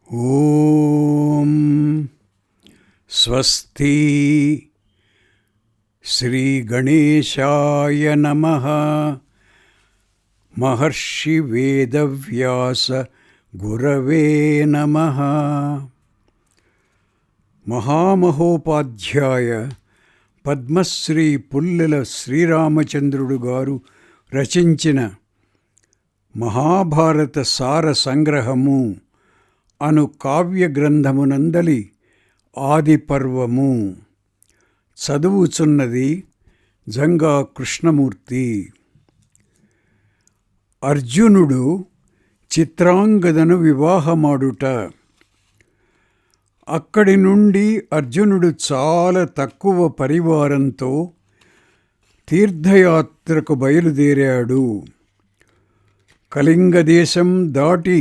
ఓం స్వస్తి శ్రీ గణేశాయ నమః. మహర్షి వేదవ్యాస గురవే నమః. మహామహోపాధ్యాయ పద్మశ్రీ పుల్లెల శ్రీరామచంద్రుడు గారు రచించిన మహాభారత సార సంగ్రహము అను కావ్య గ్రంథమునందలి ఆది పర్వము. చదువుచున్నది జంగా కృష్ణమూర్తి. అర్జునుడు చిత్రాంగదను వివాహమాడుట. అక్కడి నుండి అర్జునుడు చాలా తక్కువ పరివారంతో తీర్థయాత్రకు బయలుదేరాడు. కళింగ దేశం దాటి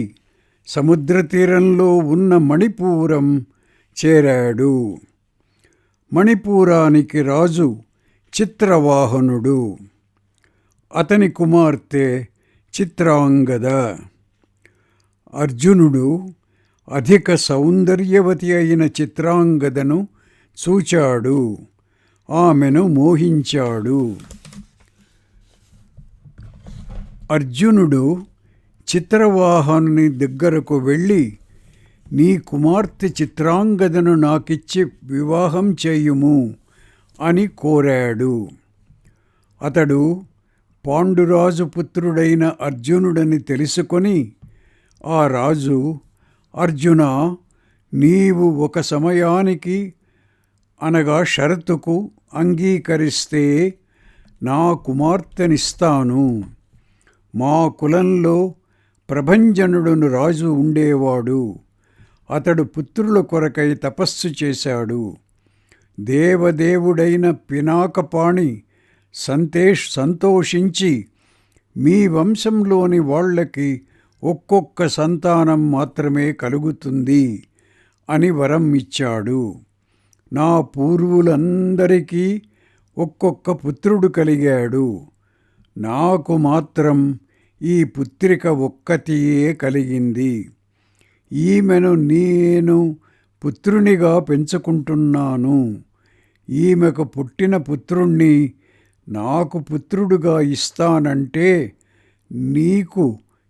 సముద్ర తీరంలో ఉన్న మణిపూరం చేరాడు. మణిపూరానికి రాజు చిత్రవాహనుడు. అతని కుమార్తె చిత్రాంగద. అర్జునుడు అధిక సౌందర్యవతి అయిన చిత్రాంగదను చూచాడు. ఆమెను మోహించాడు. అర్జునుడు చిత్రవాహనుని దగ్గరకు వెళ్ళి, నీ కుమార్తె చిత్రాంగదను నాకిచ్చి వివాహం చేయుము అని కోరాడు. అతడు పాండురాజు పుత్రుడైన అర్జునుడని తెలుసుకొని ఆ రాజు, అర్జున, నీవు ఒక సమయానికి అనగా షరతుకు అంగీకరిస్తే నా కుమార్తెనిస్తాను. మా కులంలో ప్రభంజనుడును రాజు ఉండేవాడు. అతడు పుత్రుల కొరకై తపస్సు చేశాడు. దేవదేవుడైన పినాకపాణి సంతోషించి మీ వంశంలోని వాళ్ళకి ఒక్కొక్క సంతానం మాత్రమే కలుగుతుంది అని వరం ఇచ్చాడు. నా పూర్వులందరికీ ఒక్కొక్క పుత్రుడు కలిగాడు. నాకు మాత్రం ఈ పుత్రిక ఒక్కతియే కలిగింది. ఈమెను నేను పుత్రునిగా పెంచుకుంటున్నాను. ఈమెకు పుట్టిన పుత్రుణ్ణి నాకు పుత్రుడుగా ఇస్తానంటే నీకు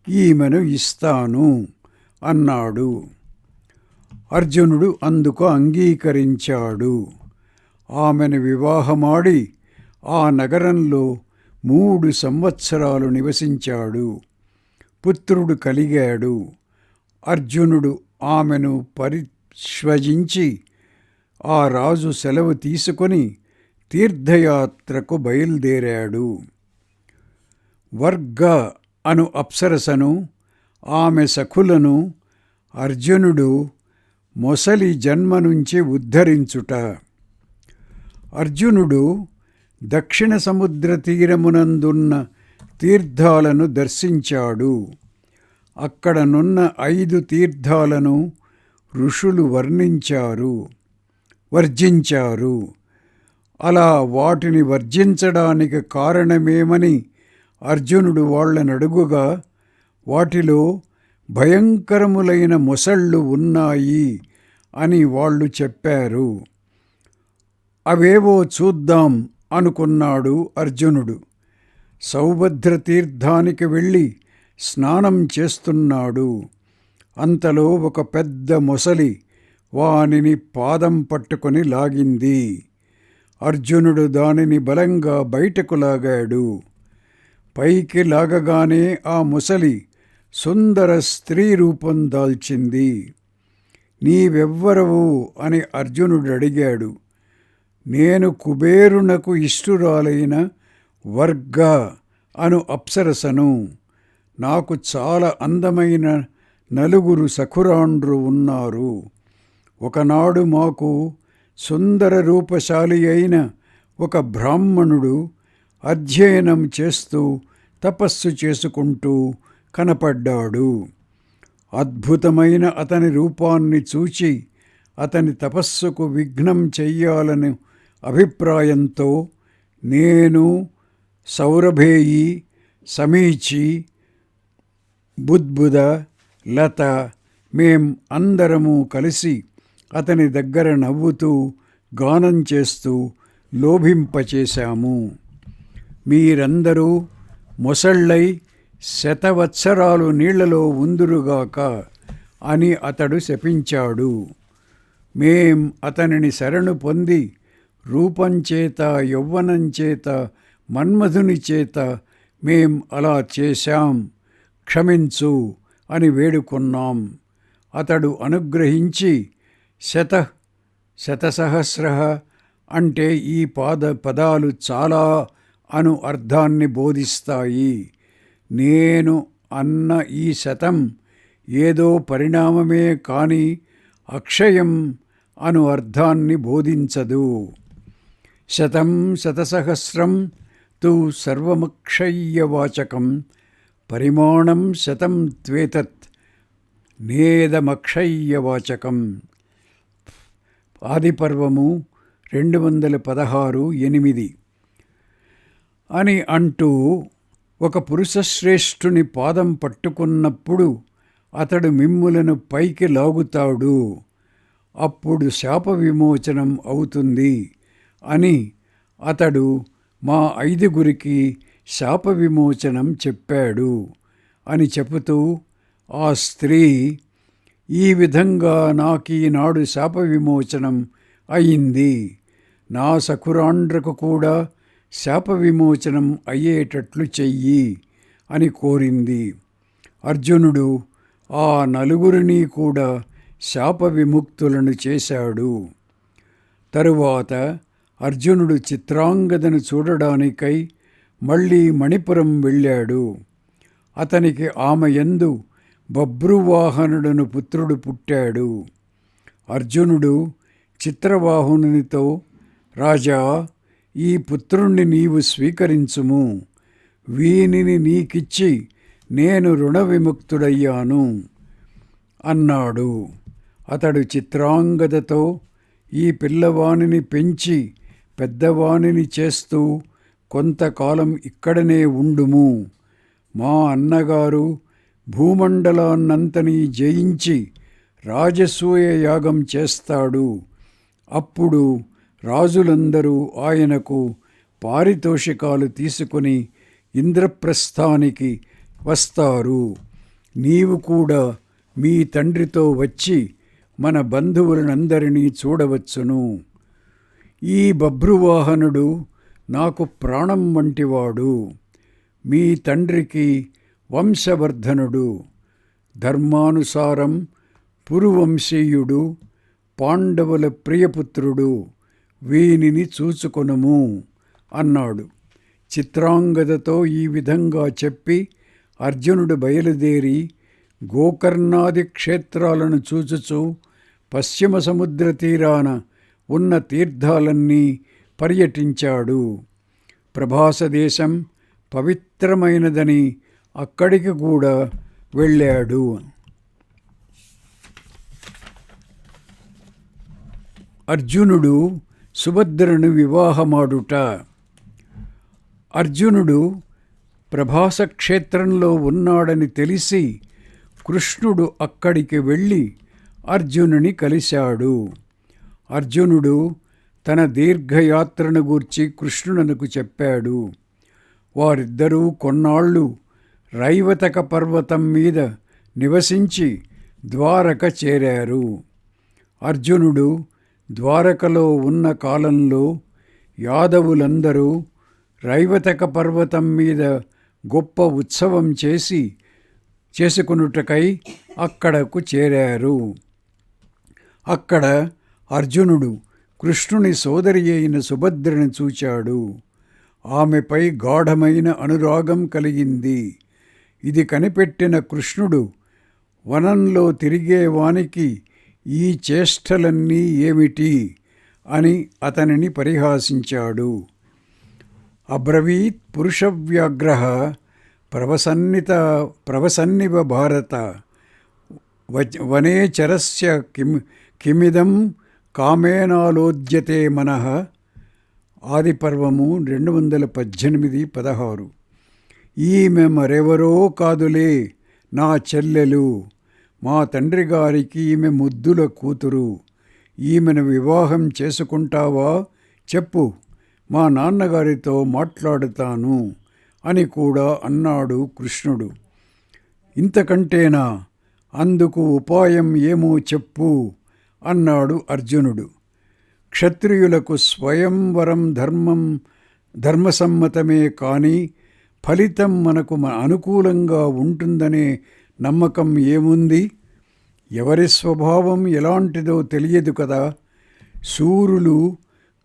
ఈమెను ఇస్తాను అన్నాడు. అర్జునుడు అందుకు అంగీకరించాడు. ఆమెను వివాహమాడి ఆ నగరంలో 3 సంవత్సరాలు నివసించాడు. పుత్రుడు కలిగాడు. అర్జునుడు ఆమెను పరిశ్వజించి ఆ రాజు సెలవు తీసుకొని తీర్థయాత్రకు బయలుదేరాడు. వర్గ అను అప్సరసను, ఆమె సఖులను అర్జునుడు మొసలి జన్మ నుంచి ఉద్ధరించుట. అర్జునుడు దక్షిణ సముద్ర తీరమునందున్న తీర్థాలను దర్శించాడు. అక్కడనున్న 5 తీర్థాలను ఋషులు వర్జించారు. అలా వాటిని వర్జించడానికి కారణమేమని అర్జునుడు వాళ్ళనడుగుగా, వాటిలో భయంకరములైన మొసళ్ళు ఉన్నాయి అని వాళ్ళు చెప్పారు. అవేవో చూద్దాం అనుకున్నాడు అర్జునుడు. సౌభద్ర తీర్థానికి వెళ్ళి స్నానం చేస్తున్నాడు. అంతలో ఒక పెద్ద మొసలి వానిని పాదం పట్టుకొని లాగింది. అర్జునుడు దానిని బలంగా బయటకు లాగాడు. పైకి లాగగానే ఆ మొసలి సుందర స్త్రీ రూపం దాల్చింది. నీవెవ్వరవు అని అర్జునుడు అడిగాడు. నేను కుబేరునకు ఇష్టురాలైన వర్గ అను అప్సరసను. నాకు చాలా అందమైన 4 సఖురాండ్రు ఉన్నారు. ఒకనాడు మాకు సుందర రూపశాలి అయిన ఒక బ్రాహ్మణుడు అధ్యయనం చేస్తూ తపస్సు చేసుకుంటూ కనపడ్డాడు. అద్భుతమైన అతని రూపాన్ని చూచి అతని తపస్సుకు విఘ్నం చెయ్యాలని అభిప్రాయంతో నేను, సౌరభేయి, సమీచి, బుద్బుద, లత మేం అందరము కలిసి అతని దగ్గర నవ్వుతూ గానం చేస్తూ లోభింపచేశాము. మీరందరూ మొసళ్ళై శతవత్సరాలు నీళ్లలో ఉందురుగాక అని అతడు శపించాడు. మేం అతనిని శరణు పొంది రూపంచేత, యౌవనంచేత, మన్మధుని చేత మేం అలా చేశాం, క్షమించు అని వేడుకున్నాం. అతడు అనుగ్రహించి శతసహస్ర అంటే ఈ పదాలు చాలా అను అర్థాన్ని బోధిస్తాయి. నేను అన్న ఈ శతం ఏదో పరిణామమే కాని అక్షయం అను అర్థాన్ని బోధించదు. శతం శతసహస్రం తు సర్వమక్షయ్యవాచకం పరిమాణం శతం త్వేతత్ నేదమక్షయ్యవాచకం. ఆదిపర్వము 216:8 అని అంటూ ఒక పురుషశ్రేష్ఠుని పాదం పట్టుకున్నప్పుడు అతడు మిమ్ములను పైకి లాగుతాడు, అప్పుడు శాప విమోచనం అవుతుంది అని అతడు మా 5గురికి శాప విమోచనం చెప్పాడు అని చెబుతూ ఆ స్త్రీ, ఈ విధంగా నాకీనాడు శాప విమోచనం అయింది, నా సఖురాండ్రకు కూడా శాప విమోచనం అయ్యేటట్లు చెయ్యి అని కోరింది. అర్జునుడు ఆ 4 కూడా శాప విముక్తులను చేశాడు. తరువాత అర్జునుడు చిత్రాంగదను చూడడానికై మళ్ళీ మణిపురం వెళ్ళాడు. అతనికి ఆమె యందు బభ్రువాహనుడను పుత్రుడు పుట్టాడు. అర్జునుడు చిత్రవాహనునితో, రాజా, ఈ పుత్రుణ్ణి నీవు స్వీకరించుము, వీనిని నీకిచ్చి నేను రుణ విముక్తుడయ్యాను అన్నాడు. అతడు చిత్రాంగదతో, ఈ పిల్లవానిని పెంచి పెద్దవానిని చేస్తూ కొంతకాలం ఇక్కడనే ఉండుము, మా అన్నగారు భూమండలాన్నంతని జయించి రాజసూయ యాగం చేస్తాడు, అప్పుడు రాజులందరూ ఆయనకు పారితోషికాలు తీసుకుని ఇంద్రప్రస్థానికి వస్తారు, నీవు కూడా మీ తండ్రితో వచ్చి మన బంధువులనందరినీ చూడవచ్చును. ఈ బభ్రువాహనుడు నాకు ప్రాణం వంటివాడు, మీ తండ్రికి వంశవర్ధనుడు, ధర్మానుసారం పురువంశీయుడు, పాండవుల ప్రియపుత్రుడు, వీనిని చూచుకొనుము అన్నాడు. చిత్రాంగదతో ఈ విధంగా చెప్పి అర్జునుడు బయలుదేరి గోకర్ణాది క్షేత్రాలను చూచుచూ పశ్చిమ సముద్ర తీరాన ఉన్న తీర్థాలన్నీ పర్యటించాడు. ప్రభాస దేశం పవిత్రమైనదని అక్కడికి కూడా వెళ్ళాడు. అర్జునుడు సుభద్రను వివాహమాడుట. అర్జునుడు ప్రభాస క్షేత్రంలో ఉన్నాడని తెలిసి కృష్ణుడు అక్కడికి వెళ్ళి అర్జునుని కలిశాడు. అర్జునుడు తన దీర్ఘయాత్రను గూర్చి కృష్ణునకు చెప్పాడు. వారిద్దరూ కొన్నాళ్ళు రైవతక పర్వతం మీద నివసించి ద్వారక చేరారు. అర్జునుడు ద్వారకలో ఉన్న కాలంలో యాదవులందరూ రైవతక పర్వతం మీద గొప్ప ఉత్సవం చేసుకొనుటకై అక్కడకు చేరారు. అక్కడ అర్జునుడు కృష్ణుని సోదరి అయిన సుభద్రను చూచాడు. ఆమెపై గాఢమైన అనురాగం కలిగింది. ఇది కనిపెట్టిన కృష్ణుడు, వనంలో తిరిగేవానికి ఈ చేష్టలన్నీ ఏమిటి అని అతనిని పరిహాసించాడు. అబ్రవీత్ పురుషవ్యాఘ్రః ప్రవసన్నివ భారత వనేచరస్య కిమిదం కామేనాలోద్యతే మనః. ఆదిపర్వము 218:16. ఈమె మరెవరో కాదులే, నా చెల్లెలు, మా తండ్రి గారికి ఈమె ముద్దుల కూతురు. ఈమెను వివాహం చేసుకుంటావా? చెప్పు, మా నాన్నగారితో మాట్లాడుతాను అని కూడా అన్నాడు కృష్ణుడు. ఇంతకంటేనా? అందుకు ఉపాయం ఏమో చెప్పు అన్నాడు అర్జునుడు. క్షత్రియులకు స్వయంవరం ధర్మసమ్మతమే కానీ ఫలితం మనకు అనుకూలంగా ఉంటుందనే నమ్మకం ఏముంది? ఎవరి స్వభావం ఎలాంటిదో తెలియదు కదా. శూరులు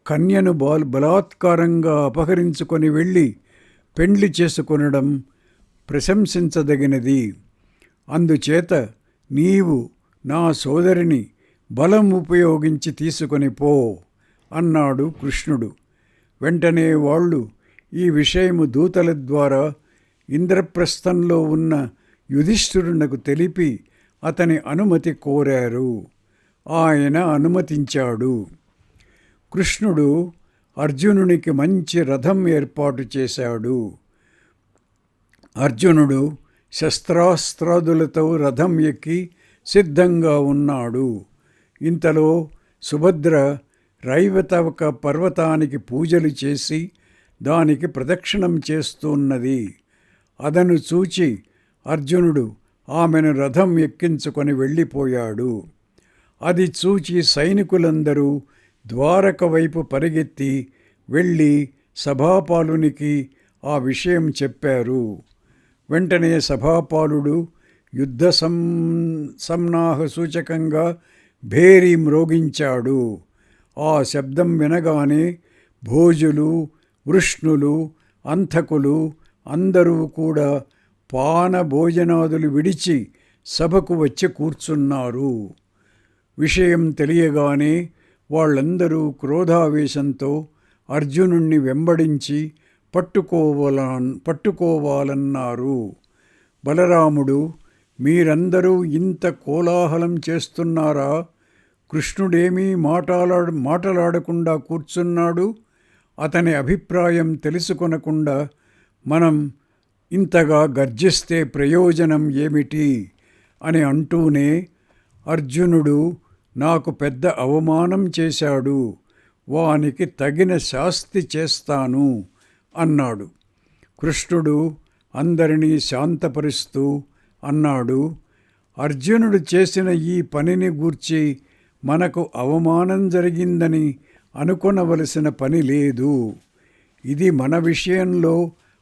కన్యను బలాత్కారంగా అపహరించుకొని వెళ్ళి పెండ్లి చేసుకొనడం ప్రశంసించదగినది. అందుచేత నీవు నా సోదరిని బలం ఉపయోగించి తీసుకొని పో అన్నాడు కృష్ణుడు. వెంటనే వాళ్ళు ఈ విషయము దూతల ద్వారా ఇంద్రప్రస్థంలో ఉన్న యుధిష్ఠిరునకు తెలిపి అతని అనుమతి కోరారు. ఆయన అనుమతించాడు. కృష్ణుడు అర్జునునికి మంచి రథం ఏర్పాటు చేశాడు. అర్జునుడు శస్త్రాస్త్రాదులతో రథం ఎక్కి సిద్ధంగా ఉన్నాడు. ఇంతలో సుభద్ర రైవతవక పర్వతానికి పూజలు చేసి దానికి ప్రదక్షిణం చేస్తున్నది. అదను చూచి అర్జునుడు ఆమెను రథం ఎక్కించుకొని వెళ్ళిపోయాడు. అది చూచి సైనికులందరూ ద్వారక వైపు పరిగెత్తి వెళ్ళి సభాపాలునికి ఆ విషయం చెప్పారు. వెంటనే సభాపాలుడు యుద్ధ సన్నాహ సూచకంగా భేరీ మ్రోగించాడు. ఆ శబ్దం వినగానే భోజులు, వృష్ణులు, అంతకులు అందరూ కూడా పాన భోజనాదులు విడిచి సభకు వచ్చి కూర్చున్నారు. విషయం తెలియగానే వాళ్ళందరూ క్రోధావేశంతో అర్జునుణ్ణి వెంబడించి పట్టుకోవాలన్నారు. బలరాముడు, మీరందరూ ఇంత కోలాహలం చేస్తున్నారా? కృష్ణుడేమీ మాటలాడకుండా కూర్చున్నాడు. అతని అభిప్రాయం తెలుసుకొనకుండా మనం ఇంతగా గర్జిస్తే ప్రయోజనం ఏమిటి అని అంటూనే అర్జునుడు నాకు పెద్ద అవమానం చేశాడు, వానికి తగిన శాస్తి చేస్తాను అన్నాడు. కృష్ణుడు అందరినీ శాంతపరుస్తూ అన్నాడు, అర్జునుడు చేసిన ఈ పనిని గూర్చి మనకు అవమానం జరిగిందని అనుకొనవలసిన పని లేదు. ఇది మన విషయంలో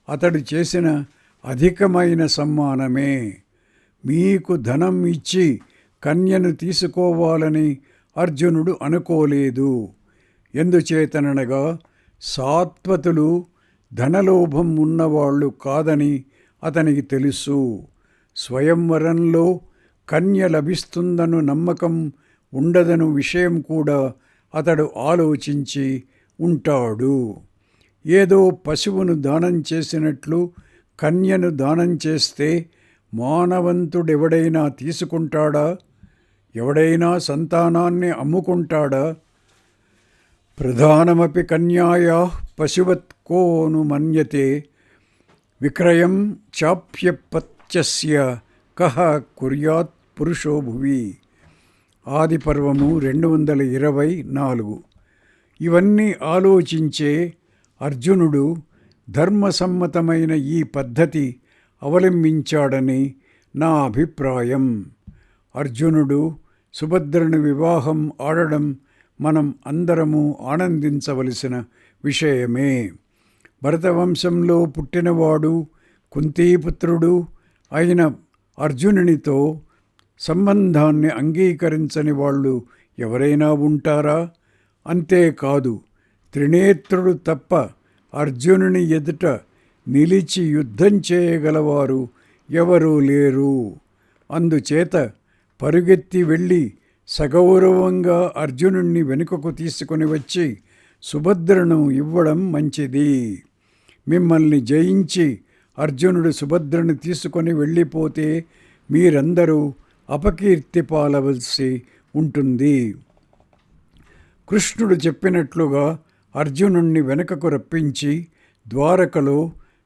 అతడు చేసిన అధికమైన సమ్మానమే. మీకు ధనం ఇచ్చి కన్యను తీసుకోవాలని అర్జునుడు అనుకోలేదు. ఎందుచేతననగా సాత్వతులు ధనలోభం ఉన్నవాళ్ళు కాదని అతనికి తెలుసు. స్వయంవరంలో కన్య లభిస్తుందను నమ్మకం ఉండదను విషయం కూడా అతడు ఆలోచించి ఉంటాడు. ఏదో పశువును దానం చేసినట్లు కన్యను దానం చేస్తే మానవంతుడెవడైనా తీసుకుంటాడా? ఎవడైనా సంతానాన్ని అమ్ముకుంటాడా? ప్రధానమపి కన్యాయా పశువత్ కోను మన్యతే విక్రయం చాప్యపత్యస్య కహ కుర్యాత్ పురుషో భువి. ఆదిపర్వము 224. ఇవన్నీ ఆలోచించే అర్జునుడు ధర్మసమ్మతమైన ఈ పద్ధతి అవలంబించాడని నా అభిప్రాయం. అర్జునుడు సుభద్రను వివాహం ఆడడం మనం అందరము ఆనందించవలసిన విషయమే. భరతవంశంలో పుట్టినవాడు కుంతీపుత్రుడు అయిన అర్జునునితో సంబంధాన్ని అంగీకరించని వాళ్ళు ఎవరైనా ఉంటారా? అంతేకాదు, త్రినేత్రుడు తప్ప అర్జునుని ఎదుట నిలిచి యుద్ధం చేయగలవారు ఎవరూ లేరు. అందుచేత పరుగెత్తి వెళ్ళి సగౌరవంగా అర్జునుణ్ణి వెనుకకు తీసుకొని వచ్చి సుభద్రను ఇవ్వడం మంచిది. మిమ్మల్ని జయించి అర్జునుడు సుభద్రను తీసుకొని వెళ్ళిపోతే మీరందరూ అపకీర్తి పాలవలసి ఉంటుంది. కృష్ణుడు చెప్పినట్లుగా అర్జునుణ్ణి వెనుకకు రప్పించి ద్వారకలో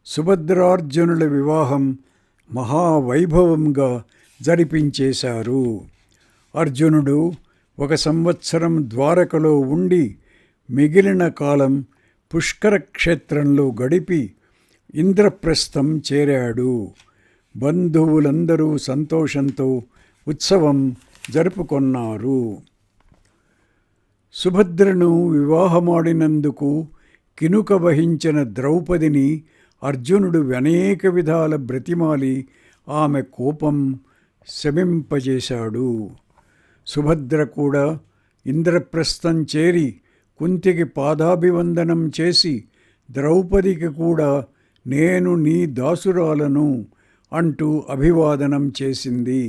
సుభద్రార్జునుల వివాహం మహావైభవంగా జరిపించేశారు. అర్జునుడు 1 సంవత్సరం ద్వారకలో ఉండి మిగిలిన కాలం పుష్కర క్షేత్రంలో గడిపి ఇంద్రప్రస్థం చేరాడు. బంధువులందరూ సంతోషంతో ఉత్సవం జరుపుకొన్నారు. సుభద్రను వివాహమాడినందుకు కినుక వహించిన ద్రౌపదిని అర్జునుడు అనేక విధాల బ్రతిమాలి ఆమె కోపం శమింపజేశాడు. సుభద్ర కూడా ఇంద్రప్రస్థం చేరి కుంతికి పాదాభివందనం చేసి ద్రౌపదికి కూడా నేను నీ దాసురాలను అంటూ అభివాదనం చేసింది.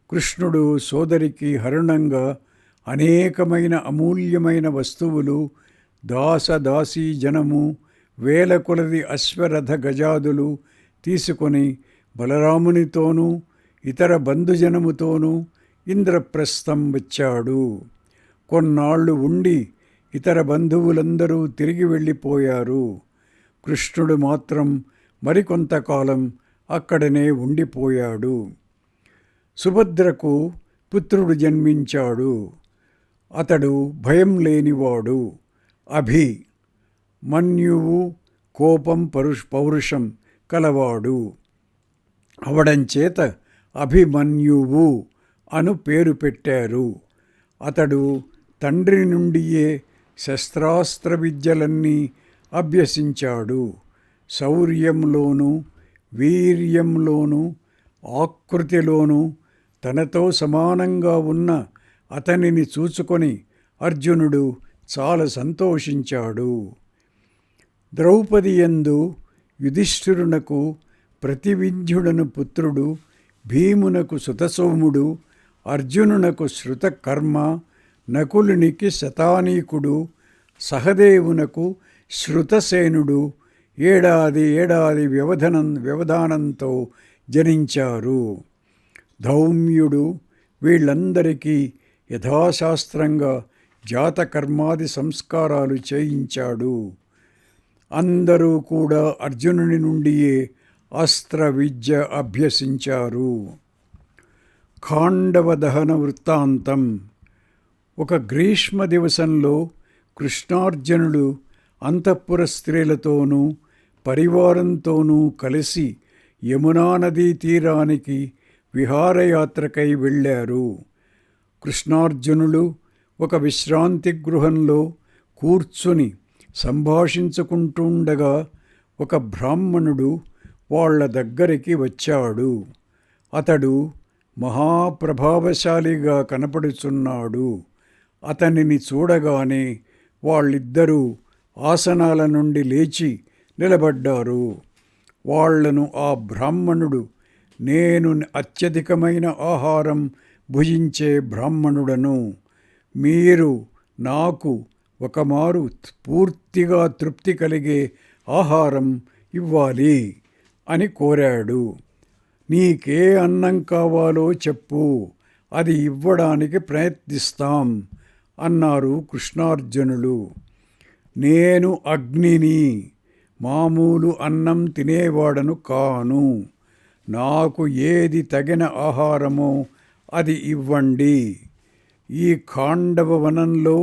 కృష్ణుడు సోదరికి హరణంగా అనేకమైన అమూల్యమైన వస్తువులు, దాసదాసీ జనము, వేల కొలది అశ్వరథ గజాదులు తీసుకొని బలరామునితోనూ ఇతర బంధుజనముతోనూ ఇంద్రప్రస్థం వచ్చాడు. కొన్నాళ్ళు ఉండి ఇతర బంధువులందరూ తిరిగి వెళ్ళిపోయారు. కృష్ణుడు మాత్రం మరికొంతకాలం అక్కడనే ఉండిపోయాడు. సుభద్రకు పుత్రుడు జన్మించాడు. అతడు భయం లేనివాడు. అభి మన్యువు కోపం పౌరుషం కలవాడు అవడంచేత అభిమన్యువు అను పేరు పెట్టారు. అతడు తండ్రి నుండియే శస్త్రాస్త్ర విద్యలన్నీ అభ్యసించాడు. శౌర్యంలోనూ వీర్యంలోనూ ఆకృతిలోనూ తనతో సమానంగా ఉన్న అతనిని చూచుకొని అర్జునుడు చాలా సంతోషించాడు. ద్రౌపది యందు యుధిష్ఠిరునకు ప్రతివింధ్యుడను పుత్రుడు, భీమునకు సుతసోముడు, అర్జునునకు శృతకర్మ, నకులునికి శతానీకుడు, సహదేవునకు శృతసేనుడు ఏడాది వ్యవధానంతో జనించారు. ధౌమ్యుడు వీళ్ళందరికీ యథాశాస్త్రంగా జాతకర్మాది సంస్కారాలు చేయించాడు. అందరూ కూడా అర్జునుని నుండియే అస్త్ర విద్య అభ్యసించారు. ఖాండవ దహన వృత్తాంతం. ఒక గ్రీష్మ దివసంలో కృష్ణార్జునుడు అంతఃపుర స్త్రీలతోనూ పరివారంతోనూ కలిసి యమునా నదీ తీరానికి విహారయాత్రకై వెళ్ళారు. కృష్ణార్జునులు ఒక విశ్రాంతి గృహంలో కూర్చుని సంభాషించుకుంటుండగా ఒక బ్రాహ్మణుడు వాళ్ళ దగ్గరికి వచ్చాడు. అతడు మహాప్రభావశాలిగా కనపడుచున్నాడు. అతనిని చూడగానే వాళ్ళిద్దరూ ఆసనాల నుండి లేచి నిలబడ్డారు. వాళ్లను ఆ బ్రాహ్మణుడు, నేను అత్యధికమైన ఆహారం భుజించే బ్రాహ్మణుడను, మీరు నాకు ఒకమారు పూర్తిగా తృప్తి కలిగే ఆహారం ఇవ్వాలి అని కోరాడు. నీకే అన్నం కావాలో చెప్పు, అది ఇవ్వడానికి ప్రయత్నిస్తాం అన్నారు కృష్ణార్జునులు. నేను అగ్నిని, మామూలు అన్నం తినేవాడను కాను. నాకు ఏది తగిన ఆహారమో అది ఇవ్వండి. ఈ ఖాండవ వనంలో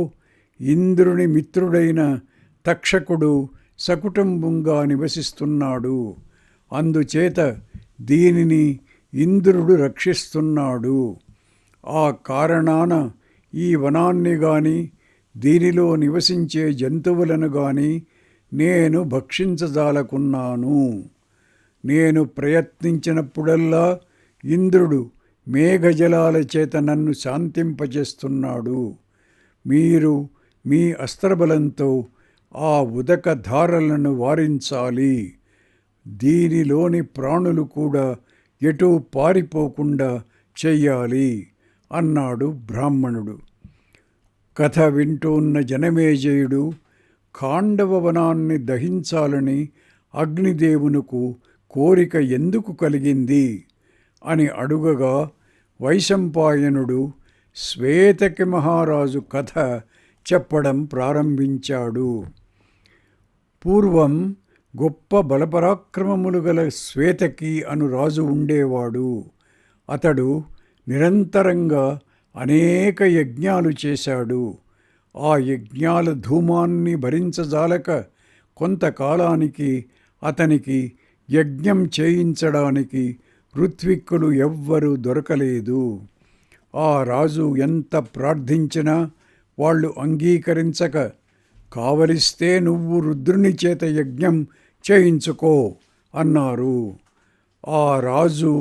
ఇంద్రుని మిత్రుడైన తక్షకుడు సకుటుంబంగా నివసిస్తున్నాడు. అందుచేత దీనిని ఇంద్రుడు రక్షిస్తున్నాడు. ఆ కారణాన ఈ వనాన్ని గాని దీనిలో నివసించే జంతువులను గాని నేను భక్షించజాలకున్నాను. నేను ప్రయత్నించినప్పుడల్లా ఇంద్రుడు మేఘజలాల చేత నన్ను శాంతింపజేస్తున్నాడు. మీరు మీ అస్త్రబలంతో ఆ ఉదక ధారలను వారించాలి. దీనిలోని ప్రాణులు కూడా ఎటూ పారిపోకుండా చెయ్యాలి అన్నాడు బ్రాహ్మణుడు. కథ వింటూన్న జనమేజయుడు ఖాండవ వనాన్ని దహించాలని అగ్నిదేవునకు కోరిక ఎందుకు కలిగింది అని అడుగగా వైశంపాయనుడు శ్వేతకి మహారాజు కథ చెప్పడం ప్రారంభించాడు. పూర్వం గొప్ప బలపరాక్రమములు గల శ్వేతకి అను రాజు ఉండేవాడు. అతడు నిరంతరంగా అనేక యజ్ఞాలు చేశాడు. ఆ యజ్ఞాల ధూమాన్ని భరించజాలక కొంతకాలానికి అతనికి యజ్ఞం చేయించడానికి ఋత్విక్కులు ఎవ్వరూ దొరకలేదు. ఆ రాజు ఎంత ప్రార్థించినా వాళ్ళు అంగీకరించక, కావలిస్తే నువ్వు రుద్రుని చేత యజ్ఞం చేయించుకో అన్నారు. ఆ రాజు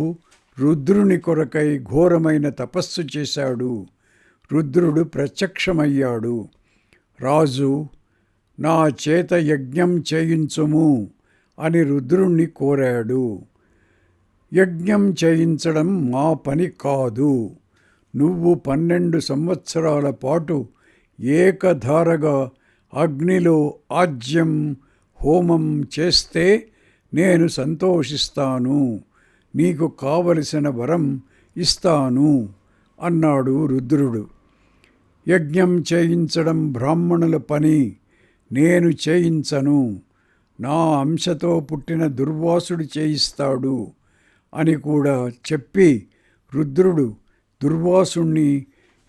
రుద్రుని కొరకై ఘోరమైన తపస్సు చేశాడు. రుద్రుడు ప్రత్యక్షమయ్యాడు. రాజు, నా చేత యజ్ఞం చేయించుము అని రుద్రుణ్ణి కోరాడు. యజ్ఞం చేయించడం మా పని కాదు. నువ్వు 12 సంవత్సరాల పాటు ఏకధారగా అగ్నిలో ఆజ్యం హోమం చేస్తే నేను సంతోషిస్తాను, నీకు కావలసిన వరం ఇస్తాను అన్నాడు రుద్రుడు. యజ్ఞం చేయించడం బ్రాహ్మణుల పని, నేను చేయించను. నా అంశతో పుట్టిన దుర్వాసుడు చేయిస్తాడు అని కూడా చెప్పి రుద్రుడు దుర్వాసుణ్ణి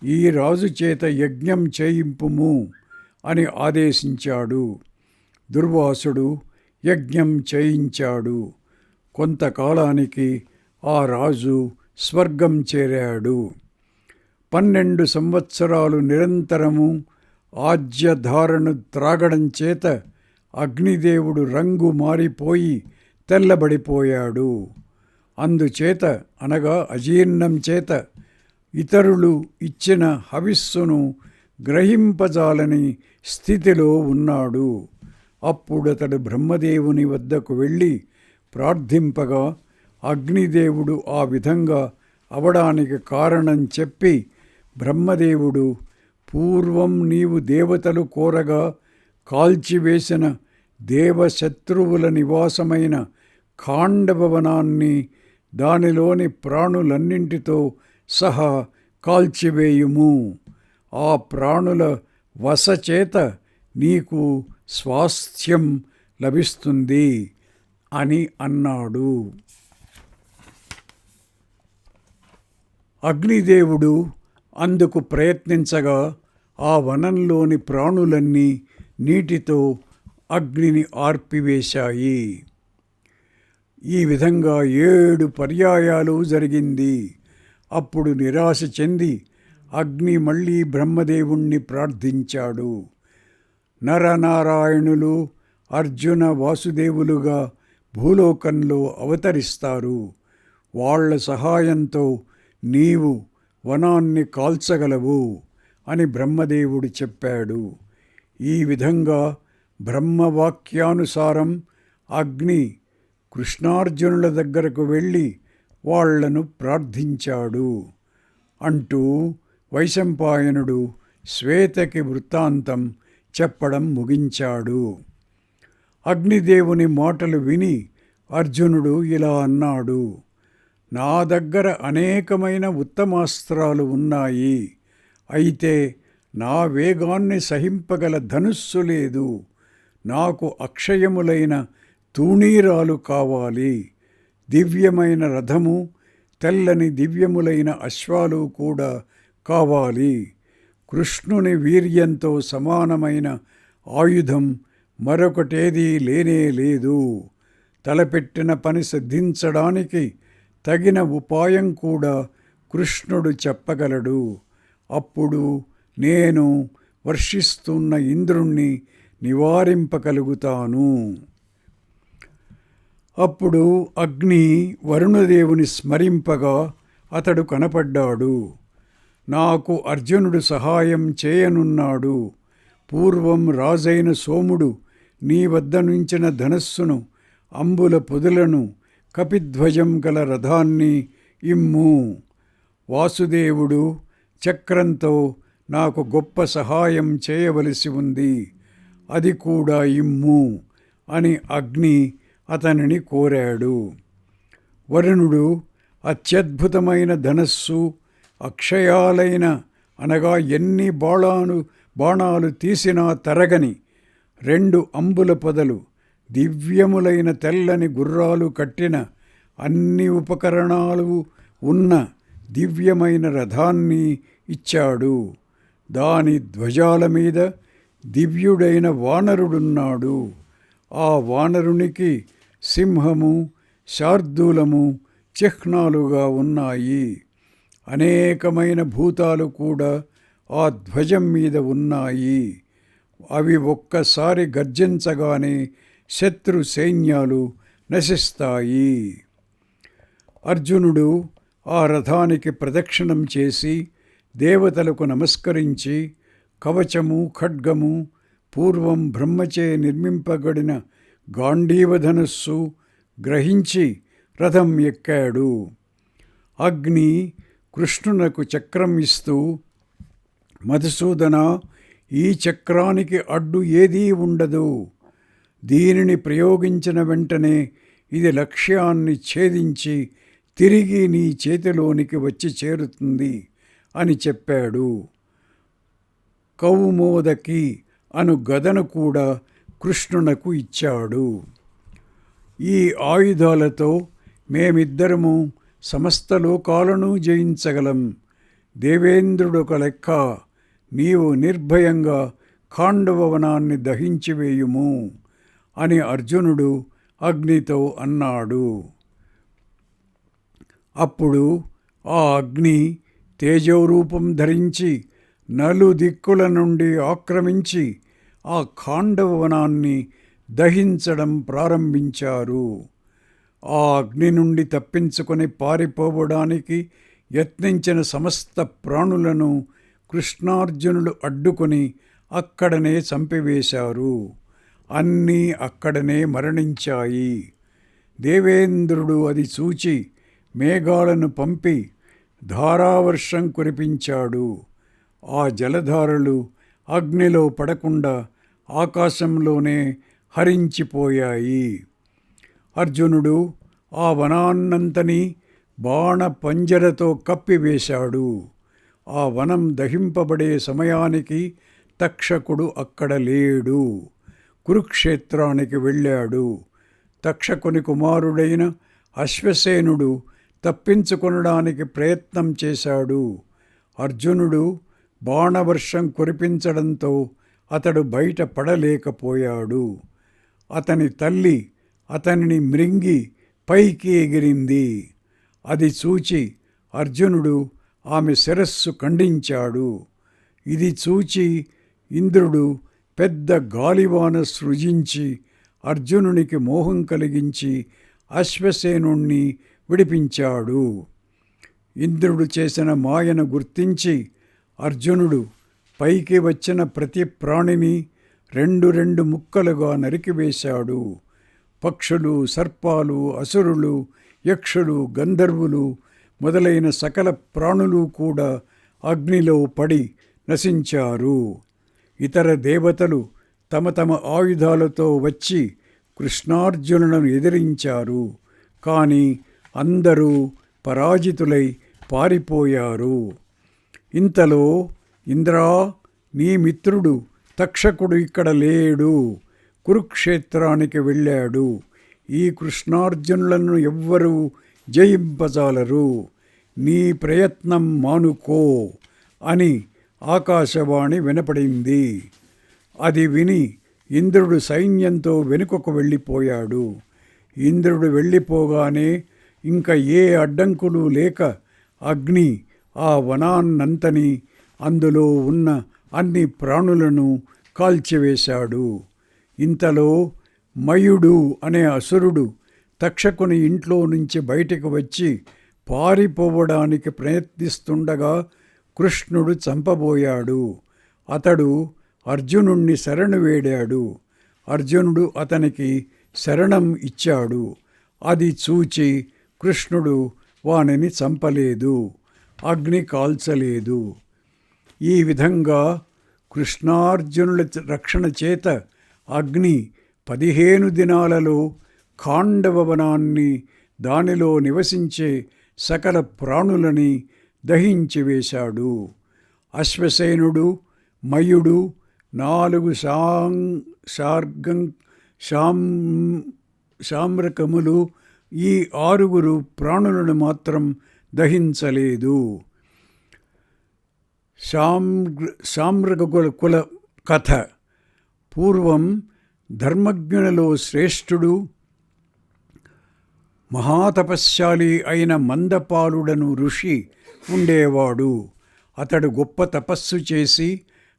ఈ రాజు చేత యజ్ఞం చేయింపుము అని ఆదేశించాడు. దుర్వాసుడు యజ్ఞం చేయించాడు. కొంతకాలానికి ఆ రాజు స్వర్గం చేరాడు. 12 సంవత్సరాలు నిరంతరము ఆజ్యధారను త్రాగడం చేత అగ్నిదేవుడు రంగు మారిపోయి తెల్లబడిపోయాడు. అందుచేత అనగా అజీర్ణం చేత ఇతరులు ఇచ్చిన హవిస్సును గ్రహింపజాలని స్థితిలో ఉన్నాడు. అప్పుడతడు బ్రహ్మదేవుని వద్దకు వెళ్ళి ప్రార్థింపగా అగ్నిదేవుడు ఆ విధంగా అవడానికి కారణం చెప్పి, బ్రహ్మదేవుడు, పూర్వం నీవు దేవతలు కోరగా కాల్చివేసిన దేవశత్రువుల నివాసమైన ఖాండభవనాన్ని దానిలోని ప్రాణులన్నింటితో సహా కాల్చివేయుము. ఆ ప్రాణుల వశచేత నీకు స్వాస్థ్యం లభిస్తుంది అని అన్నాడు. అగ్నిదేవుడు అందుకు ప్రయత్నించగా ఆ వనంలోని ప్రాణులన్నీ నీటితో అగ్నిని ఆర్పివేశాయి. ఈ విధంగా 7 పర్యాయాలు జరిగింది. అప్పుడు నిరాశ చెంది అగ్ని మళ్ళీ బ్రహ్మదేవుణ్ణి ప్రార్థించాడు. నరనారాయణులు అర్జున వాసుదేవులుగా భూలోకంలో అవతరిస్తారు. వాళ్ళ సహాయంతో నీవు వనాన్ని కాల్చగలవు అని బ్రహ్మదేవుడు చెప్పాడు. ఈ విధంగా బ్రహ్మవాక్యానుసారం అగ్ని కృష్ణార్జునుల దగ్గరకు వెళ్ళి వాళ్లను ప్రార్థించాడు అంటూ వైశంపాయనుడు శ్వేతకి వృత్తాంతం చెప్పడం ముగించాడు. అగ్నిదేవుని మాటలు విని అర్జునుడు ఇలా అన్నాడు, నా దగ్గర అనేకమైన ఉత్తమాస్త్రాలు ఉన్నాయి. అయితే నా వేగాన్ని సహింపగల ధనుస్సు లేదు. నాకు అక్షయములైన తూణీరాలు కావాలి. దివ్యమైన రథము, తెల్లని దివ్యములైన అశ్వాలు కూడా కావాలి. కృష్ణుని వీర్యంతో సమానమైన ఆయుధం మరొకటేదీ లేనే లేదు. తలపెట్టిన పని సిద్ధించడానికి తగిన ఉపాయం కూడా కృష్ణుడు చెప్పగలడు. అప్పుడు నేను వర్షిస్తున్న ఇంద్రుణ్ణి నివారింపగలుగుతాను. అప్పుడు అగ్ని వరుణదేవుని స్మరింపగా అతడు కనపడ్డాడు. నాకు అర్జునుడు సహాయం చేయనున్నాడు. పూర్వం రాజైన సోముడు నీ వద్ద నుంచిన ధనస్సును, అంబుల పొదులను, కపిధ్వజం గల రథాన్ని ఇమ్ము. వాసుదేవుడు చక్రంతో నాకు గొప్ప సహాయం చేయవలసి ఉంది, అది కూడా ఇమ్ము అని అగ్ని అతనిని కోరాడు. వరుణుడు అత్యద్భుతమైన ధనస్సు, అక్షయాలైన అనగా ఎన్ని బాణాలు తీసినా తరగని 2 అంబుల పొదలు, దివ్యములైన తెల్లని గుర్రాలు కట్టిన అన్ని ఉపకరణాలు ఉన్న దివ్యమైన రథాన్ని ఇచ్చాడు. దాని ధ్వజాల మీద దివ్యుడైన వానరుడున్నాడు. ఆ వానరునికి సింహము, శార్దూలము చిహ్నాలుగా ఉన్నాయి. అనేకమైన భూతాలు కూడా ఆ ధ్వజం మీద ఉన్నాయి. అవి ఒక్కసారి గర్జించగానే శత్రు సైన్యాలు నశిస్తాయి. అర్జునుడు ఆ రథానికి ప్రదక్షిణం చేసి దేవతలకు నమస్కరించి కవచము, ఖడ్గము, పూర్వం బ్రహ్మచే నిర్మింపబడిన గాంధీవధనుస్సు గ్రహించి రథం ఎక్కాడు. అగ్ని కృష్ణునకు చక్రం ఇస్తూ, మధుసూదన, ఈ చక్రానికి అడ్డు ఏదీ ఉండదు. దీనిని ప్రయోగించిన వెంటనే ఇది లక్ష్యాన్ని ఛేదించి తిరిగి నీ చేతిలోనికి వచ్చి చేరుతుంది అని చెప్పాడు. కౌమోదకి అను గదను కూడా కృష్ణునకు ఇచ్చాడు. ఈ ఆయుధాలతో మేమిద్దరము సమస్త లోకాలను జయించగలం. దేవేంద్రుడొక లెక్క, నీవు నిర్భయంగా ఖాండవవనాన్ని దహించివేయుము అని అర్జునుడు అగ్నితో అన్నాడు. అప్పుడు ఆ అగ్ని తేజోరూపం ధరించి నలుదిక్కుల నుండి ఆక్రమించి ఆ ఖాండవవనాన్ని దహించడం ప్రారంభించారు. ఆ అగ్ని నుండి తప్పించుకొని పారిపోవడానికి యత్నించిన సమస్త ప్రాణులను కృష్ణార్జునులు అడ్డుకొని అక్కడనే చంపివేశారు. అన్నీ అక్కడనే మరణించాయి. దేవేంద్రుడు అది చూచి మేఘాలను పంపి ధారావర్షం కురిపించాడు. ఆ జలధారలు అగ్నిలో పడకుండా ఆకాశంలోనే హరించిపోయాయి. అర్జునుడు ఆ వనాన్నంతని బాణ పంజరతో కప్పివేశాడు. ఆ వనం దహింపబడే సమయానికి తక్షకుడు అక్కడ లేడు. కురుక్షేత్రానికి వెళ్ళాడు. తక్షకుని కుమారుడైన అశ్వసేనుడు తప్పించుకొనడానికి ప్రయత్నం చేశాడు. అర్జునుడు బాణవర్షం కురిపించడంతో అతడు బయట పడలేకపోయాడు. అతని తల్లి అతనిని మృంగి పైకి ఎగిరింది. అది చూచి అర్జునుడు ఆమె శిరస్సు ఖండించాడు. ఇది చూచి ఇంద్రుడు పెద్ద గాలివాన సృజించి అర్జునునికి మోహం కలిగించి అశ్వసేనుణ్ణి విడిపించాడు. ఇంద్రుడు చేసిన మాయను గుర్తించి అర్జునుడు పైకి వచ్చిన ప్రతి ప్రాణిని రెండు ముక్కలుగా నరికివేశాడు. పక్షులు, సర్పాలు, అసురులు, యక్షులు, గంధర్వులు మొదలైన సకల ప్రాణులు కూడా అగ్నిలో పడి నశించారు. ఇతర దేవతలు తమ తమ ఆయుధాలతో వచ్చి కృష్ణార్జునులను ఎదిరించారు. కానీ అందరూ పరాజితులై పారిపోయారు. ఇంతలో ఇంద్రా, నీ మిత్రుడు తక్షకుడు ఇక్కడ లేడు, కురుక్షేత్రానికి వెళ్ళాడు. ఈ కృష్ణార్జునులను ఎవ్వరూ జయింపజాలరు. నీ ప్రయత్నం మానుకో అని ఆకాశవాణి వినపడింది. అది విని ఇంద్రుడు సైన్యంతో వెనుకకు వెళ్ళిపోయాడు. ఇంద్రుడు వెళ్ళిపోగానే ఇంకా ఏ అడ్డంకులు లేక అగ్ని ఆ వనాన్నంతని, అందులో ఉన్న అన్ని ప్రాణులను కాల్చివేశాడు. ఇంతలో మయుడు అనే అసురుడు తక్షకుని ఇంట్లో నుంచి బయటికి వచ్చి పారిపోవడానికి ప్రయత్నిస్తుండగా కృష్ణుడు చంపబోయాడు. అతడు అర్జునుణ్ణి శరణు వేడాడు. అర్జునుడు అతనికి శరణం ఇచ్చాడు. అది చూచి కృష్ణుడు వానిని చంపలేదు, అగ్ని కాల్చలేదు. ఈ విధంగా కృష్ణార్జునుల రక్షణ చేత అగ్ని 15 దినాలలో ఖాండవవనాన్ని, దానిలో నివసించే సకల ప్రాణులని దహించివేశాడు. అశ్వసేనుడు, మయుడు, 4 శామ్రకములు, ఈ 6 ప్రాణులను మాత్రం దహించలేదు. శామ్రకుల కథ. పూర్వం ధర్మజ్ఞులలో శ్రేష్ఠుడు, మహాతపశ్శాలి అయిన మందపాలుడను ఋషి ఉండేవాడు. అతడు గొప్ప తపస్సు చేసి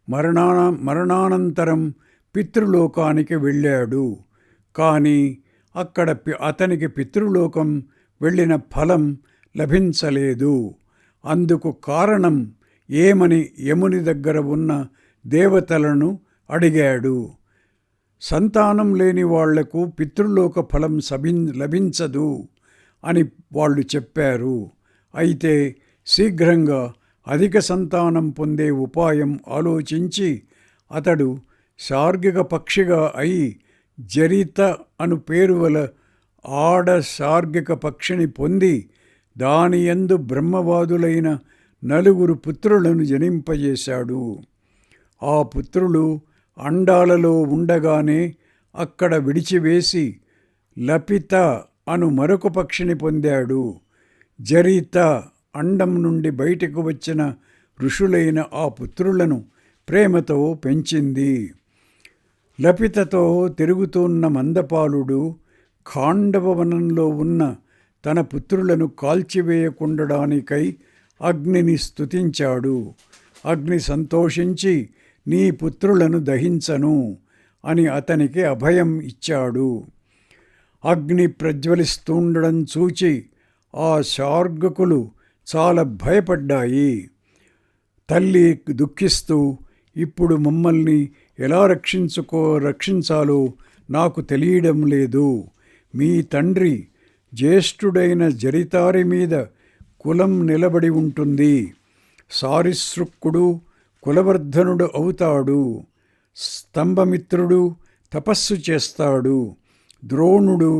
మరణానంతరం పితృలోకానికి వెళ్ళాడు. కానీ అక్కడ అతనికి పితృలోకం వెళ్ళిన ఫలం లభించలేదు. అందుకు కారణం ఏమని యముని దగ్గర ఉన్న దేవతలను అడిగాడు. సంతానం లేని వాళ్లకు పితృలోక ఫలం లభించదు అని వాళ్ళు చెప్పారు. అయితే శీఘ్రంగా అధిక సంతానం పొందే ఉపాయం ఆలోచించి అతడు సార్గిక పక్షిగా అయి జరిత అను పేరు గల ఆడ సార్గిక పక్షిని పొంది దానియందు బ్రహ్మవాదులైన 4 పుత్రులను జనింపజేశాడు. ఆ పుత్రులు అండాలలో ఉండగానే అక్కడ విడిచివేసి లపిత అను మరొక పక్షిని పొందాడు. జరిత అండం నుండి బయటకు వచ్చిన ఋషులైన ఆ పుత్రులను ప్రేమతో పెంచింది. లపితతో తిరుగుతున్న మందపాలుడు ఖాండవవనంలో ఉన్న తన పుత్రులను కాల్చివేయకుండడానికై అగ్నిని స్తుతించాడు. అగ్ని సంతోషించి నీ పుత్రులను దహించను అని అతనికి అభయం ఇచ్చాడు. అగ్ని ప్రజ్వలిస్తుండడం చూచి ఆ శార్గకులు చాలా భయపడ్డాయి. తల్లి దుఃఖిస్తూ, ఇప్పుడు మమ్మల్ని ఎలా రక్షించాలో నాకు తెలియడం లేదు. మీ తండ్రి జ్యేష్ఠుడైన జరితారి మీద కులం నిలబడి ఉంటుంది. సారిసృక్కుడు కులవర్ధనుడు అవుతాడు. స్తంభమిత్రుడు తపస్సు చేస్తాడు. ద్రోణుడు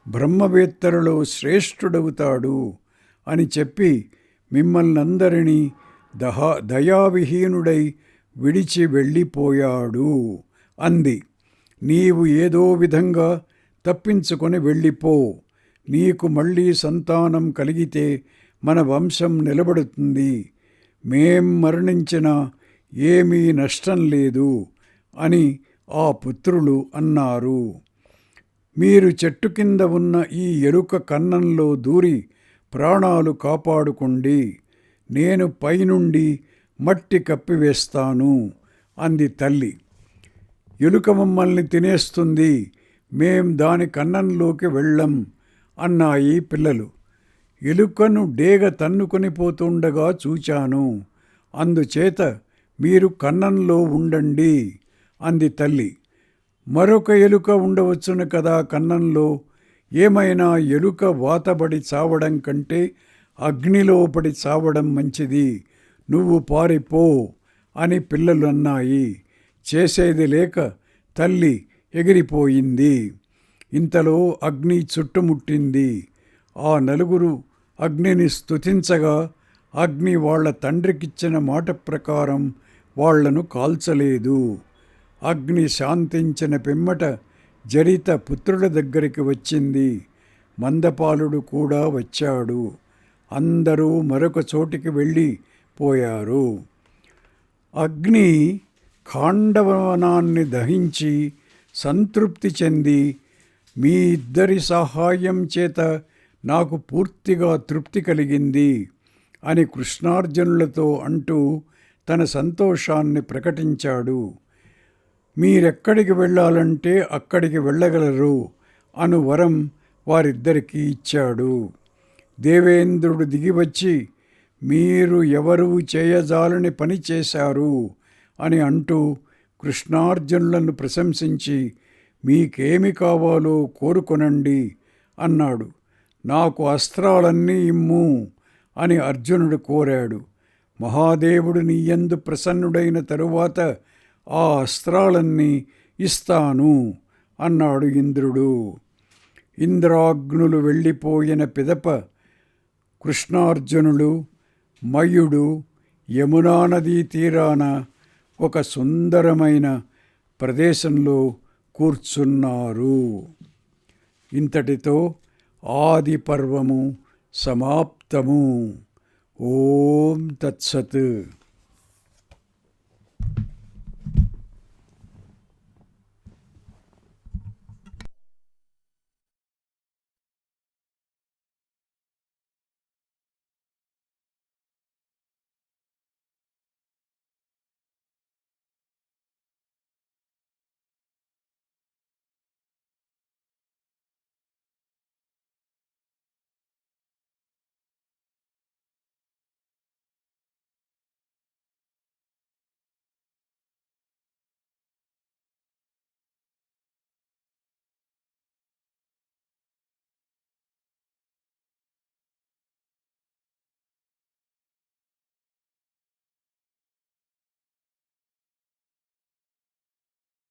బ్రహ్మవేత్తలలో శ్రేష్ఠుడవుతాడు అని చెప్పి మిమ్మల్నందరినీ దయావిహీనుడై విడిచి వెళ్ళిపోయాడు అంది. నీవు ఏదో విధంగా తప్పించుకొని వెళ్ళిపో. నీకు మళ్ళీ సంతానం కలిగితే మన వంశం నిలబడుతుంది. మేం మరణించినా ఏమీ నష్టం లేదు అని ఆ పుత్రులు అన్నారు. మీరు చెట్టు కింద ఉన్న ఈ ఎలుక కన్నంలో దూరి ప్రాణాలు కాపాడుకోండి. నేను పైనుండి మట్టి కప్పివేస్తాను అంది తల్లి. ఎలుక మమ్మల్ని తినేస్తుంది, మేం దాని కన్నంలోకి వెళ్ళం అన్నాయి పిల్లలు. ఎలుకను డేగ తన్నుకొని పోతుండగా చూచాను, అందుచేత మీరు కన్నంలో ఉండండి అంది తల్లి. మరొక ఎలుక ఉండవచ్చును కదా కన్నంలో. ఏమైనా ఎలుక వాతబడి చావడం కంటే అగ్నిలో పడి చావడం మంచిది. నువ్వు పారిపో అని పిల్లలు అన్నాయి. చేసేది లేక తల్లి ఎగిరిపోయింది. ఇంతలో అగ్ని చుట్టుముట్టింది. ఆ 4 అగ్నిని స్తుతించగా అగ్ని వాళ్ల తండ్రికిచ్చిన మాట ప్రకారం వాళ్లను కాల్చలేదు. అగ్ని శాంతించిన పిమ్మట జరిత పుత్రుల దగ్గరికి వచ్చింది. మందపాలుడు కూడా వచ్చాడు. అందరూ మరొక చోటికి వెళ్ళిపోయారు. అగ్ని ఖాండవనాన్ని దహించి సంతృప్తి చెంది, మీ ఇద్దరి సహాయం చేత నాకు పూర్తిగా తృప్తి కలిగింది అని కృష్ణార్జునులతో అంటూ తన సంతోషాన్ని ప్రకటించాడు. మీరెక్కడికి వెళ్ళాలంటే అక్కడికి వెళ్ళగలరు అను వరం వారిద్దరికీ ఇచ్చాడు. దేవేంద్రుడు దిగివచ్చి, మీరు ఎవరూ చేయజాలని పని చేశారు అని అంటూ కృష్ణార్జునులను ప్రశంసించి, మీకేమి కావాలో కోరుకొనండి అన్నాడు. నాకు అస్త్రాలన్నీ ఇమ్ము అని అర్జునుడు కోరాడు. మహాదేవుడు నీయందు ప్రసన్నుడైన తరువాత ఆ అస్త్రాలన్నీ ఇస్తాను అన్నాడు ఇంద్రుడు. ఇంద్రాగ్నులు వెళ్ళిపోయిన పిదప కృష్ణార్జునులు మయుడు యమునా నదీ తీరాన ఒక సుందరమైన ప్రదేశంలో కూర్చున్నారు. ఇంతటితో ఆది పర్వము సమాప్తము. ఓం తత్సత్.